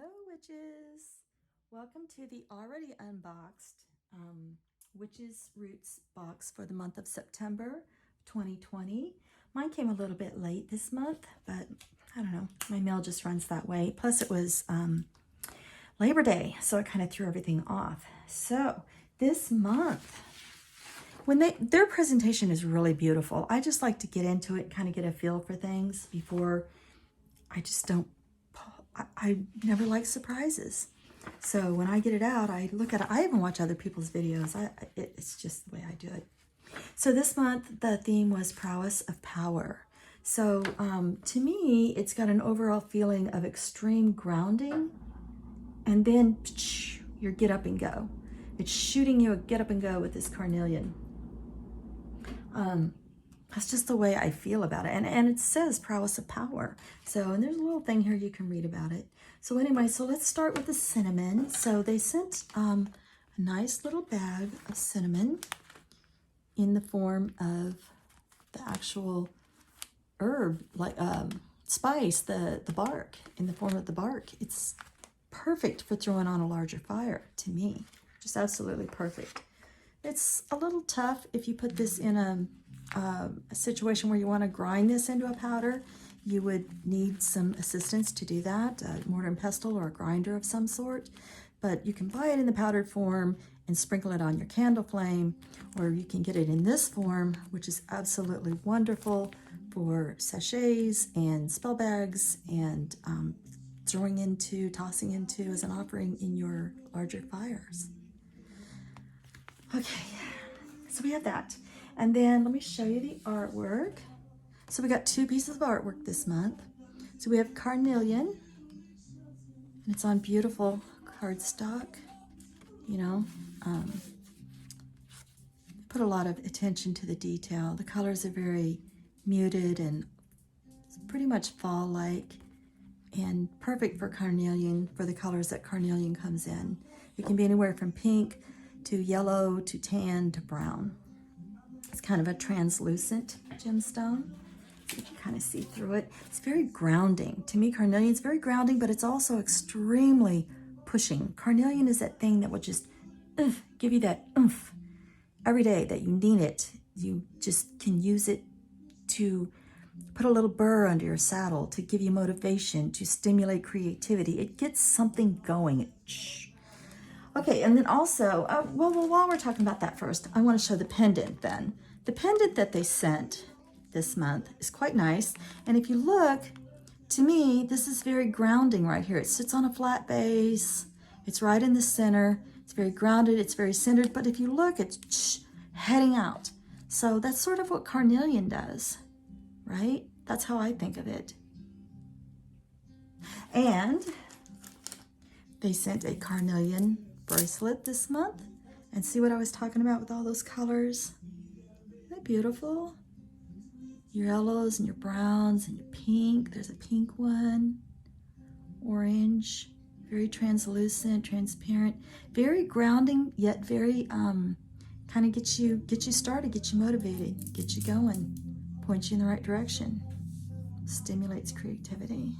Hello, witches. Welcome to the already unboxed Witches Roots box for the month of September 2020. Mine came a little bit late this month, but I don't know. My mail just runs that way. Plus, it was Labor Day, so it kind of threw everything off. So this month, their presentation is really beautiful. I just like to get into it, kind of get a feel for things before I never like surprises. So when I get it out, I look at it. I even watch other people's videos. It's just the way I do it. So this month, the theme was Prowess of Power. So to me, it's got an overall feeling of extreme grounding. And then your get up and go. It's shooting you a get up and go with this carnelian. That's just the way I feel about it. And it says Prowess of Power. So, and there's a little thing here you can read about it. So anyway, so let's start with the cinnamon. So they sent a nice little bag of cinnamon in the form of the actual herb, like spice, the bark, in the form of the bark. It's perfect for throwing on a larger fire, to me. Just absolutely perfect. It's a little tough if you put this in a situation where you want to grind this into a powder. You would need some assistance to do that, a mortar and pestle or a grinder of some sort. But you can buy it in the powdered form and sprinkle it on your candle flame, or you can get it in this form, which is absolutely wonderful for sachets and spell bags and tossing into as an offering in your larger fires. Okay, so we have that. And then let me show you the artwork. So we got two pieces of artwork this month. So we have carnelian, and it's on beautiful cardstock. You know, put a lot of attention to the detail. The colors are very muted and pretty much fall-like, and perfect for carnelian, for the colors that carnelian comes in. It can be anywhere from pink to yellow to tan to brown. It's kind of a translucent gemstone. So you can kind of see through it. It's very grounding. To me, carnelian is very grounding, but it's also extremely pushing. Carnelian is that thing that will just give you that oomph every day that you need it. You just can use it to put a little burr under your saddle, to give you motivation, to stimulate creativity. It gets something going. Okay, and then also, while we're talking about that first, I want to show the pendant then. The pendant that they sent this month is quite nice. And if you look, to me, this is very grounding right here. It sits on a flat base. It's right in the center. It's very grounded. It's very centered. But if you look, it's heading out. So that's sort of what carnelian does, right? That's how I think of it. And they sent a carnelian bracelet this month. And see what I was talking about with all those colors? Isn't that beautiful? Your yellows and your browns and your pink. There's a pink one. Orange. Very translucent, transparent. Very grounding, yet very kind of get you started, get you motivated, get you going, point you in the right direction. Stimulates creativity.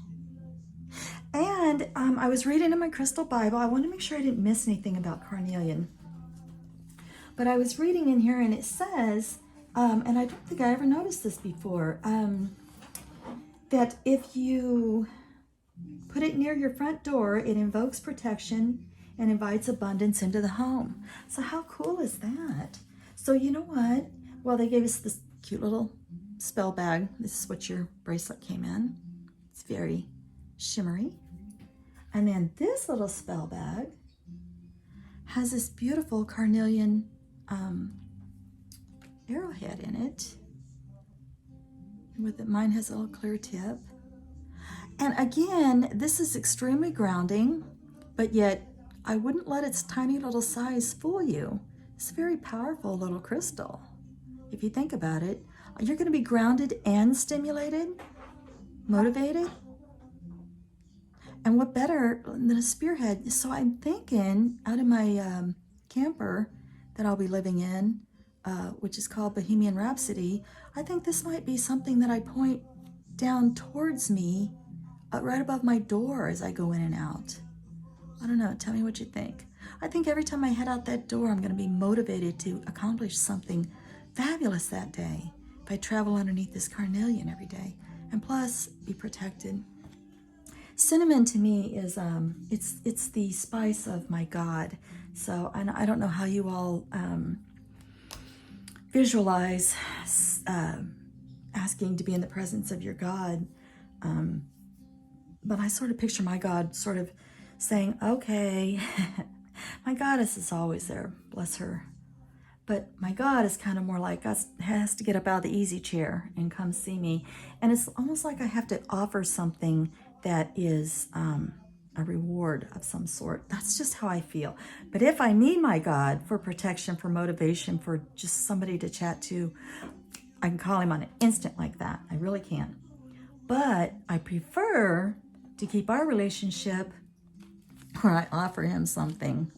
And I was reading in my crystal Bible. I wanted to make sure I didn't miss anything about carnelian. But I was reading in here, and it says, and I don't think I ever noticed this before, that if you put it near your front door, it invokes protection and invites abundance into the home. So how cool is that? So you know what? Well, they gave us this cute little spell bag. This is what your bracelet came in. It's very shimmery. And then this little spell bag has this beautiful carnelian arrowhead in it. Mine has a little clear tip. And again, this is extremely grounding, but yet I wouldn't let its tiny little size fool you. It's a very powerful little crystal. If you think about it, you're going to be grounded and stimulated, motivated. And what better than a spearhead? So I'm thinking out of my camper that I'll be living in, which is called Bohemian Rhapsody, I think this might be something that I point down towards me right above my door as I go in and out. I don't know. Tell me what you think. I think every time I head out that door, I'm going to be motivated to accomplish something fabulous that day if I travel underneath this carnelian every day. And plus, be protected. Cinnamon to me is it's the spice of my God. So I don't know how you all visualize asking to be in the presence of your God, but I sort of picture my God sort of saying, "Okay, my goddess is always there, bless her." But my God is kind of more like us, has to get up out of the easy chair and come see me. And it's almost like I have to offer something that is a reward of some sort. That's just how I feel. But if I need my God for protection, for motivation, for just somebody to chat to, I can call him on an instant like that. I really can. But I prefer to keep our relationship where I offer him something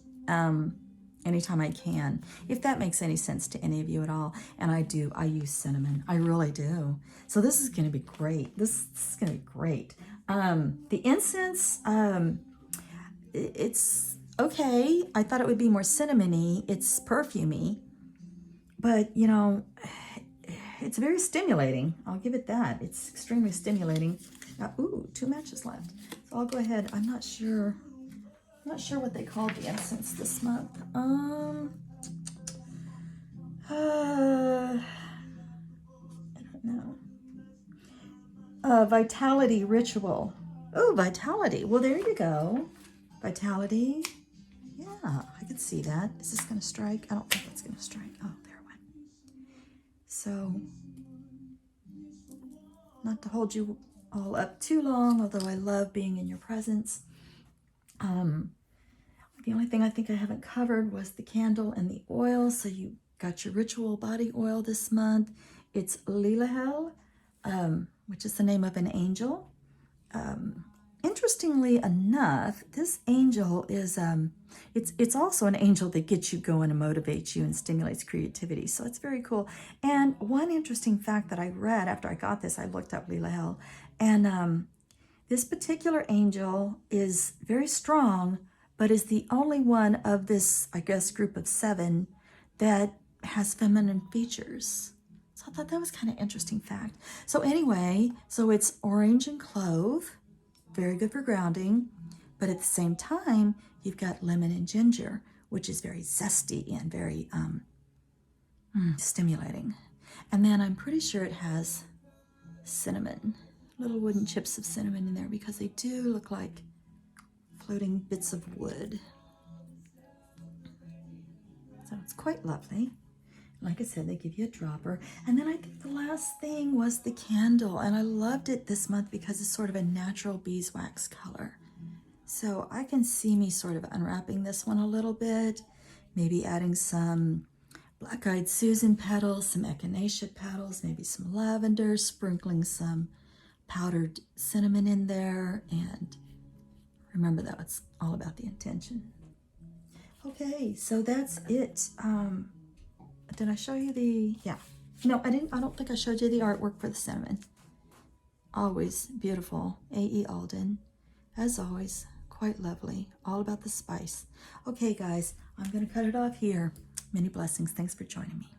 anytime I can, if that makes any sense to any of you at all. And I do. I use cinnamon. I really do. So this is going to be great. This is going to be great. The incense, it's okay. I thought it would be more cinnamony. It's perfumey. But, you know, it's very stimulating. I'll give it that. It's extremely stimulating. Ooh, 2 matches left. So I'll go ahead. I'm not sure what they called the incense this month. I don't know. Vitality ritual. Oh, vitality. Well, there you go. Vitality. Yeah, I could see that. Is this going to strike? I don't think it's going to strike. Oh, there it went. So, not to hold you all up too long, although I love being in your presence. The only thing I think I haven't covered was the candle and the oil. So you got your ritual body oil this month. It's Lilahel, which is the name of an angel. Interestingly enough, this angel is, it's also an angel that gets you going and motivates you and stimulates creativity. So it's very cool. And one interesting fact that I read after I got this, I looked up Lilahel, and this particular angel is very strong, but is the only one of this, I guess, group of 7 that has feminine features. So I thought that was kind of interesting fact. So anyway, so it's orange and clove, very good for grounding, but at the same time, you've got lemon and ginger, which is very zesty and very stimulating. And then I'm pretty sure it has cinnamon, little wooden chips of cinnamon in there, because they do look like floating bits of wood. So it's quite lovely. Like I said, they give you a dropper. And then I think the last thing was the candle. And I loved it this month because it's sort of a natural beeswax color. So I can see me sort of unwrapping this one a little bit. Maybe adding some black-eyed Susan petals, some echinacea petals, maybe some lavender, sprinkling some powdered cinnamon in there. And remember that it's all about the intention. Okay, so that's it. Did I show you the, yeah. No, I didn't. I don't think I showed you the artwork for the cinnamon. Always beautiful. A.E. Alden. As always, quite lovely. All about the spice. Okay, guys, I'm going to cut it off here. Many blessings. Thanks for joining me.